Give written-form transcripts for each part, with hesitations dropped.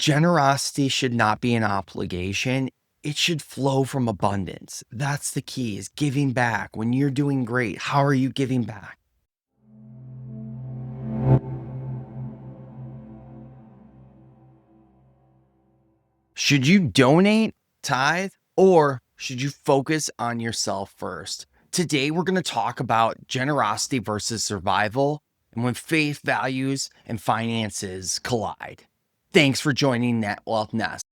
Generosity should not be an obligation. It should flow from abundance. That's the key, is giving back. When you're doing great, how are you giving back? Should you donate, tithe, or should you focus on yourself first? Today, we're going to talk about generosity versus survival and when faith, values, and finances collide. Thanks for joining Net Wealth Nest.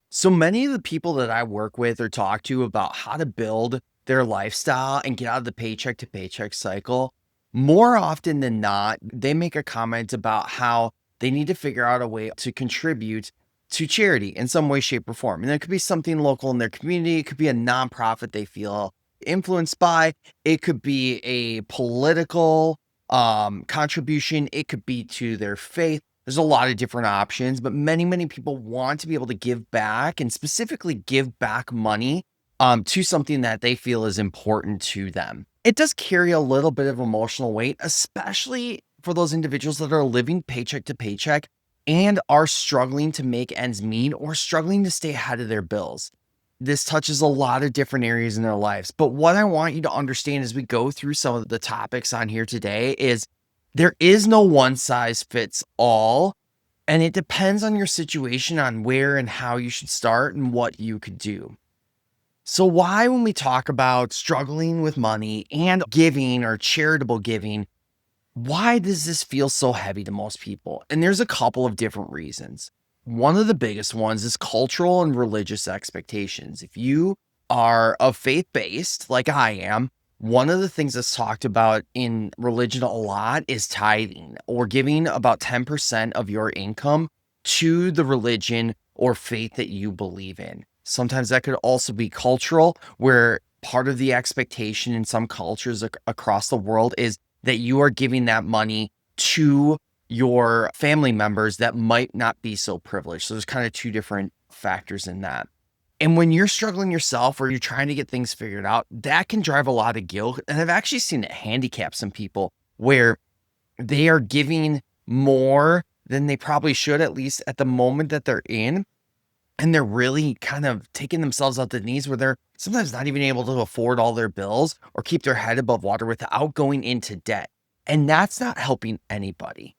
So many of the people that I work with or talk to about how to build their lifestyle and get out of the paycheck to paycheck cycle, more often than not, they make a comment about how they need to figure out a way to contribute to charity in some way, shape, or form. And it could be something local in their community. It could be a nonprofit they feel influenced by. It could be a political contribution. It could be to their faith. There's a lot of different options, but many people want to be able to give back and specifically give back money to something that they feel is important to them. It does carry a little bit of emotional weight, especially for those individuals that are living paycheck to paycheck and are struggling to make ends meet or struggling to stay ahead of their bills. This touches a lot of different areas in their lives. But what I want you to understand as we go through some of the topics on here today is there is no one size fits all, and it depends on your situation on where and how you should start and what you could do. So why, when we talk about struggling with money and giving or charitable giving, why does this feel so heavy to most people? And there's a couple of different reasons. One of the biggest ones is cultural and religious expectations. If you are of faith-based, like I am, one of the things that's talked about in religion a lot is tithing, or giving about 10% of your income to the religion or faith that you believe in. Sometimes that could also be cultural, where part of the expectation in some cultures across the world is that you are giving that money to your family members that might not be so privileged. So there's kind of two different factors in that. And when you're struggling yourself or you're trying to get things figured out, that can drive a lot of guilt. And I've actually seen it handicap some people where they are giving more than they probably should, at least at the moment that they're in. And they're really kind of taking themselves out the knees where they're sometimes not even able to afford all their bills or keep their head above water without going into debt. And that's not helping anybody.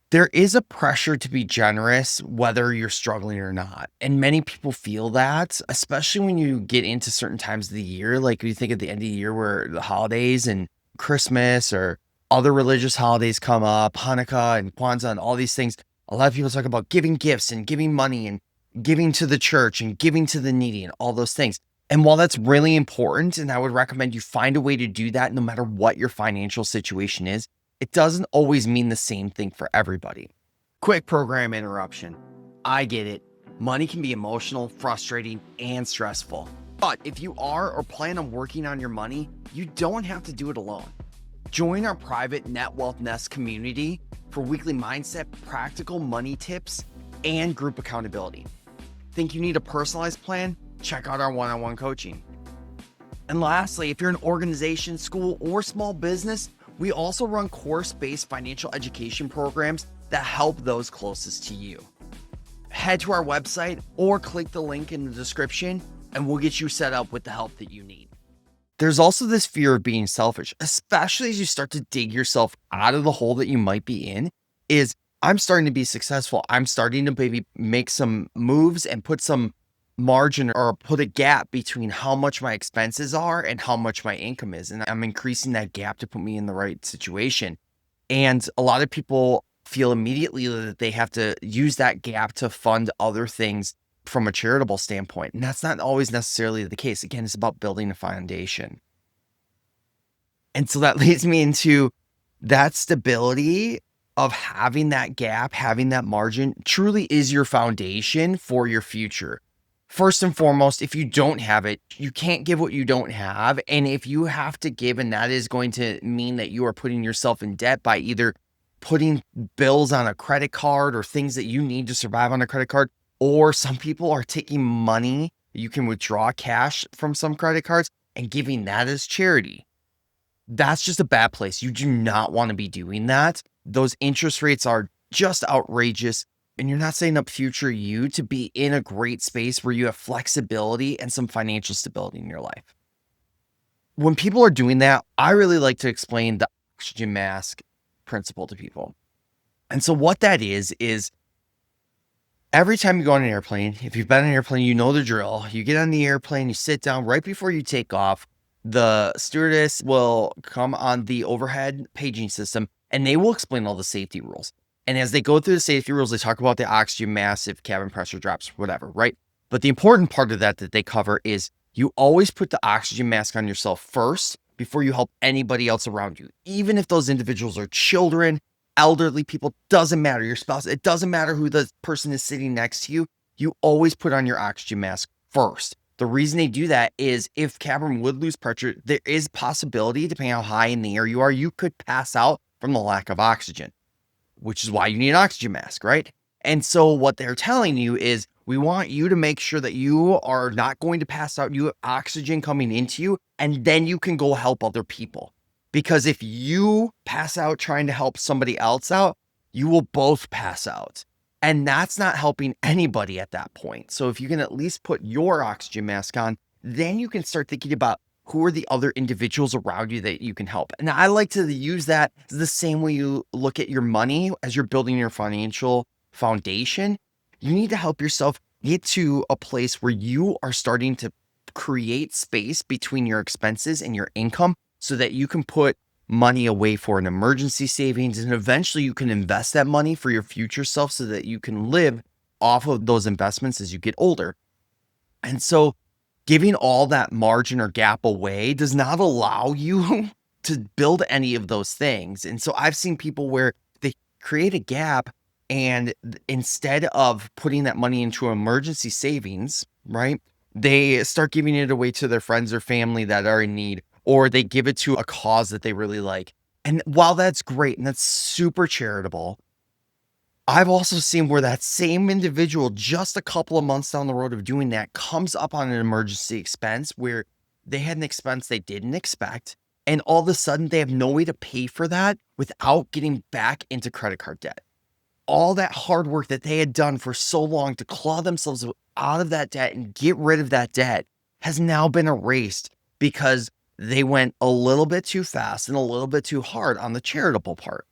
There is a pressure to be generous, whether you're struggling or not. And many people feel that, especially when you get into certain times of the year. Like you think at the end of the year where the holidays and Christmas or other religious holidays come up, Hanukkah and Kwanzaa and all these things. A lot of people talk about giving gifts and giving money and giving to the church and giving to the needy and all those things. And while that's really important, and I would recommend you find a way to do that no matter what your financial situation is, it doesn't always mean the same thing for everybody. Quick program interruption. I get it. Money can be emotional, frustrating, and stressful. But if you are or plan on working on your money, you don't have to do it alone. Join our private Net Wealth Nest community for weekly mindset, practical money tips, and group accountability. Think you need a personalized plan? Check out our one-on-one coaching. And lastly, if you're an organization, school, or small business, we also run course-based financial education programs that help those closest to you. Head to our website or click the link in the description and we'll get you set up with the help that you need. There's also this fear of being selfish, especially as you start to dig yourself out of the hole that you might be in, is I'm starting to be successful. I'm starting to maybe make some moves and put some margin or put a gap between how much my expenses are and how much my income is. And I'm increasing that gap to put me in the right situation. And a lot of people feel immediately that they have to use that gap to fund other things from a charitable standpoint. And that's not always necessarily the case. Again, it's about building a foundation. And so that leads me into that stability of having that gap, having that margin truly is your foundation for your future. First and foremost, if you don't have it, you can't give what you don't have. And if you have to give, and that is going to mean that you are putting yourself in debt by either putting bills on a credit card or things that you need to survive on a credit card, or some people are taking money, you can withdraw cash from some credit cards and giving that as charity. That's just a bad place. You do not want to be doing that. Those interest rates are just outrageous. and you're not setting up future you to be in a great space where you have flexibility and some financial stability in your life. When people are doing that, I really like to explain the oxygen mask principle to people. And so what that is every time you go on an airplane, if you've been on an airplane, you know the drill. You get on the airplane, you sit down right before you take off. The stewardess will come on the overhead paging system and they will explain all the safety rules. And as they go through the safety rules, they talk about the oxygen mask, if cabin pressure drops, whatever, right? But the important part of that they cover is you always put the oxygen mask on yourself first before you help anybody else around you. Even if those individuals are children, elderly people, doesn't matter, your spouse, it doesn't matter who the person is sitting next to you, you always put on your oxygen mask first. The reason they do that is if cabin would lose pressure, there is possibility, depending on how high in the air you are, you could pass out from the lack of oxygen, which is why you need an oxygen mask, right? And so what they're telling you is we want you to make sure that you are not going to pass out, you have oxygen coming into you, and then you can go help other people. Because if you pass out trying to help somebody else out, you will both pass out. And that's not helping anybody at that point. So if you can at least put your oxygen mask on, then you can start thinking about who are the other individuals around you that you can help. And I like to use that the same way you look at your money as you're building your financial foundation. You need to help yourself get to a place where you are starting to create space between your expenses and your income so that you can put money away for an emergency savings, and eventually you can invest that money for your future self so that you can live off of those investments as you get older. And so giving all that margin or gap away does not allow you to build any of those things. And so I've seen people where they create a gap and instead of putting that money into emergency savings, right, they start giving it away to their friends or family that are in need, or they give it to a cause that they really like. And while that's great and that's super charitable, I've also seen where that same individual, just a couple of months down the road of doing that, comes up on an emergency expense where they had an expense they didn't expect. And all of a sudden, they have no way to pay for that without getting back into credit card debt. All that hard work that they had done for so long to claw themselves out of that debt and get rid of that debt has now been erased because they went a little bit too fast and a little bit too hard on the charitable part.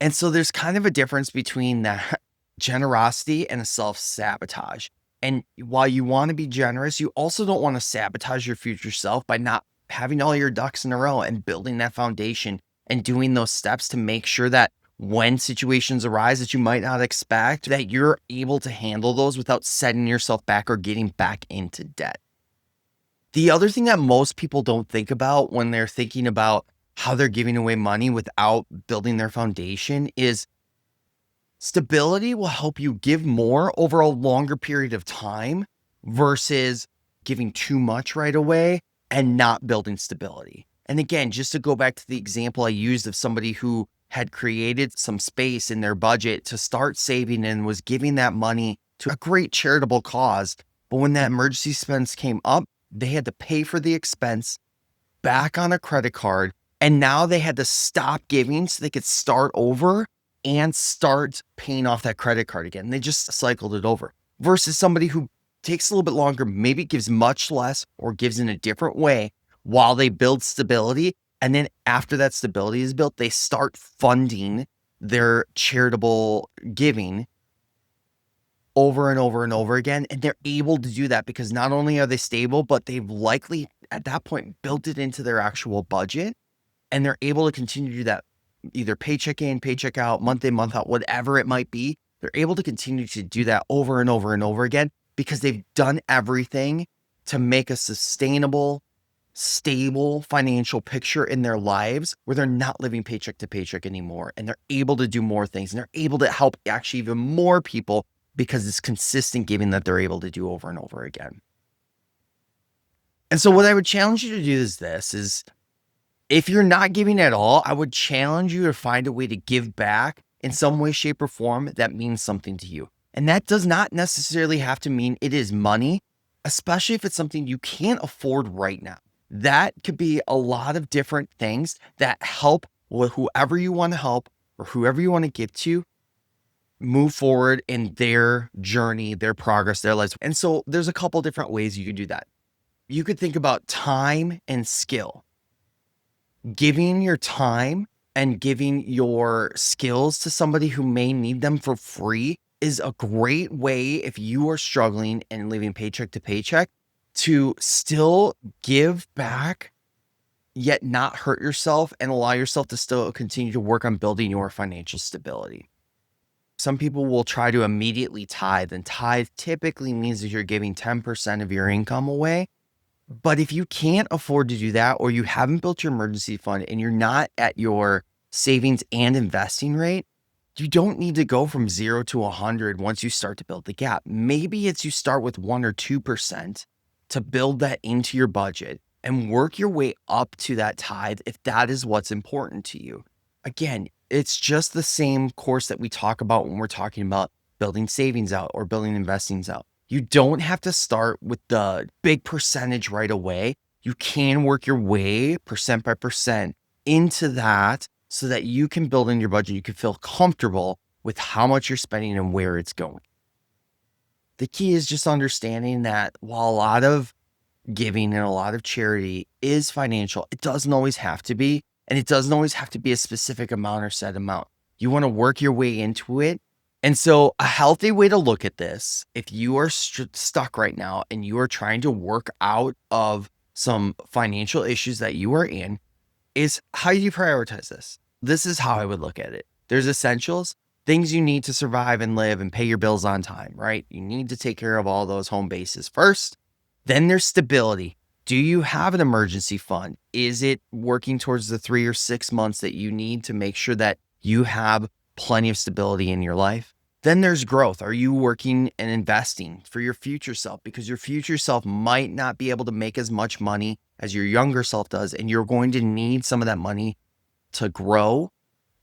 And so there's kind of a difference between that generosity and a self-sabotage. And while you want to be generous, you also don't want to sabotage your future self by not having all your ducks in a row and building that foundation and doing those steps to make sure that when situations arise that you might not expect, that you're able to handle those without setting yourself back or getting back into debt. The other thing that most people don't think about when they're thinking about how they're giving away money without building their foundation is stability will help you give more over a longer period of time versus giving too much right away and not building stability. And again, just to go back to the example I used of somebody who had created some space in their budget to start saving and was giving that money to a great charitable cause. But when that emergency expense came up, they had to pay for the expense back on a credit card. And now they had to stop giving so they could start over and start paying off that credit card again. They just cycled it over versus somebody who takes a little bit longer, maybe gives much less or gives in a different way while they build stability. And then after that stability is built, they start funding their charitable giving over and over and over again. And they're able to do that because not only are they stable, but they've likely at that point built it into their actual budget. And they're able to continue to do that either paycheck in, paycheck out, month in, month out, whatever it might be. They're able to continue to do that over and over and over again because they've done everything to make a sustainable, stable financial picture in their lives where they're not living paycheck to paycheck anymore. And they're able to do more things and they're able to help actually even more people because it's consistent giving that they're able to do over and over again. And so what I would challenge you to do is this is if you're not giving at all, I would challenge you to find a way to give back in some way, shape, or form that means something to you. And that does not necessarily have to mean it is money, especially if it's something you can't afford right now. That could be a lot of different things that help with whoever you want to help or whoever you want to give to move forward in their journey, their progress, their lives. And so there's a couple different ways you could do that. You could think about time and skill. Giving your time and giving your skills to somebody who may need them for free is a great way, if you are struggling and living paycheck to paycheck, to still give back, yet not hurt yourself and allow yourself to still continue to work on building your financial stability. Some people will try to immediately tithe, and tithe typically means that you're giving 10% of your income away. But if you can't afford to do that, or you haven't built your emergency fund and you're not at your savings and investing rate, you don't need to go from 0 to 100 once you start to build the gap. Maybe it's you start with 1 or 2% to build that into your budget and work your way up to that tithe if that is what's important to you. Again, it's just the same course that we talk about when we're talking about building savings out or building investings out. You don't have to start with the big percentage right away. You can work your way percent by percent into that so that you can build in your budget. You can feel comfortable with how much you're spending and where it's going. The key is just understanding that while a lot of giving and a lot of charity is financial, it doesn't always have to be. And it doesn't always have to be a specific amount or set amount. You want to work your way into it. And so a healthy way to look at this, if you are stuck right now and you are trying to work out of some financial issues that you are in, is how do you prioritize this? This is how I would look at it. There's essentials, things you need to survive and live and pay your bills on time, right? You need to take care of all those home bases first. Then there's stability. Do you have an emergency fund? Is it working towards the 3 or 6 months that you need to make sure that you have plenty of stability in your life? Then there's growth. Are you working and investing for your future self? Because your future self might not be able to make as much money as your younger self does, and you're going to need some of that money to grow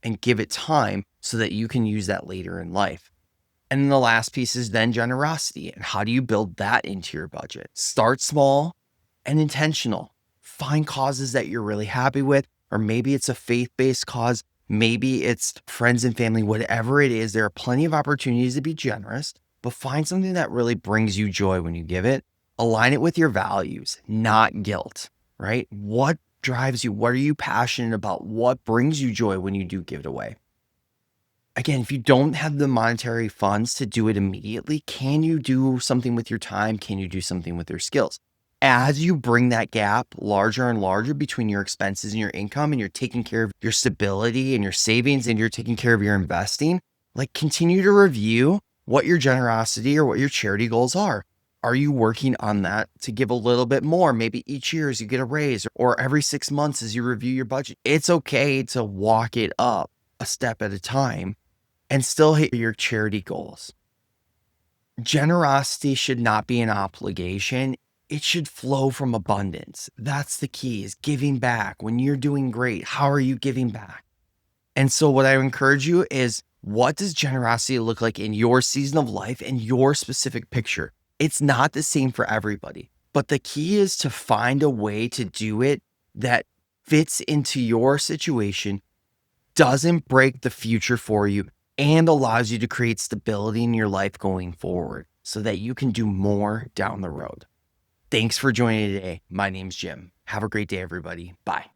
and give it time so that you can use that later in life. And then the last piece is then generosity. And how do you build that into your budget? Start small and intentional. Find causes that you're really happy with, or maybe it's a faith-based cause. Maybe it's friends and family, whatever it is. There are plenty of opportunities to be generous, but find something that really brings you joy when you give it. Align it with your values, not guilt, right? What drives you? What are you passionate about? What brings you joy when you do give it away? Again, if you don't have the monetary funds to do it immediately, can you do something with your time? Can you do something with your skills? As you bring that gap larger and larger between your expenses and your income, and you're taking care of your stability and your savings, and you're taking care of your investing, like continue to review what your generosity or what your charity goals are. Are you working on that to give a little bit more? Maybe each year as you get a raise, or every 6 months as you review your budget. It's okay to walk it up a step at a time and still hit your charity goals. Generosity should not be an obligation. It should flow from abundance. That's the key, is giving back. When you're doing great, how are you giving back? And so what I encourage you is, what does generosity look like in your season of life and your specific picture? It's not the same for everybody, but the key is to find a way to do it that fits into your situation, doesn't break the future for you, and allows you to create stability in your life going forward so that you can do more down the road. Thanks for joining today. My name's Jim. Have a great day, everybody. Bye.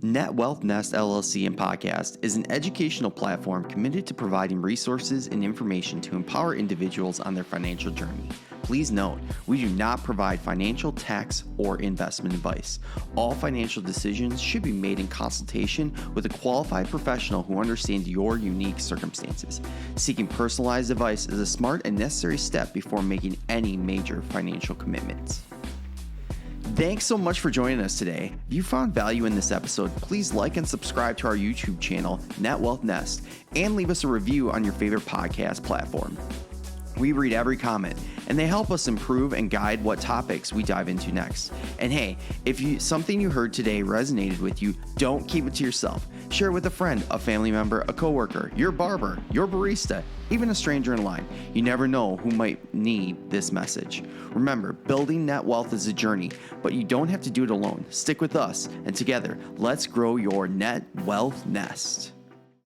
Net Wealth Nest LLC and Podcast is an educational platform committed to providing resources and information to empower individuals on their financial journey. Please note, we do not provide financial, tax, or investment advice. All financial decisions should be made in consultation with a qualified professional who understands your unique circumstances. Seeking personalized advice is a smart and necessary step before making any major financial commitments. Thanks so much for joining us today. If you found value in this episode, please like and subscribe to our YouTube channel, Net Wealth Nest, and leave us a review on your favorite podcast platform. We read every comment, and they help us improve and guide what topics we dive into next. And hey, if something you heard today resonated with you, don't keep it to yourself. Share it with a friend, a family member, a coworker, your barber, your barista, even a stranger in line. You never know who might need this message. Remember, building net wealth is a journey, but you don't have to do it alone. Stick with us, and together, let's grow your net wealth nest.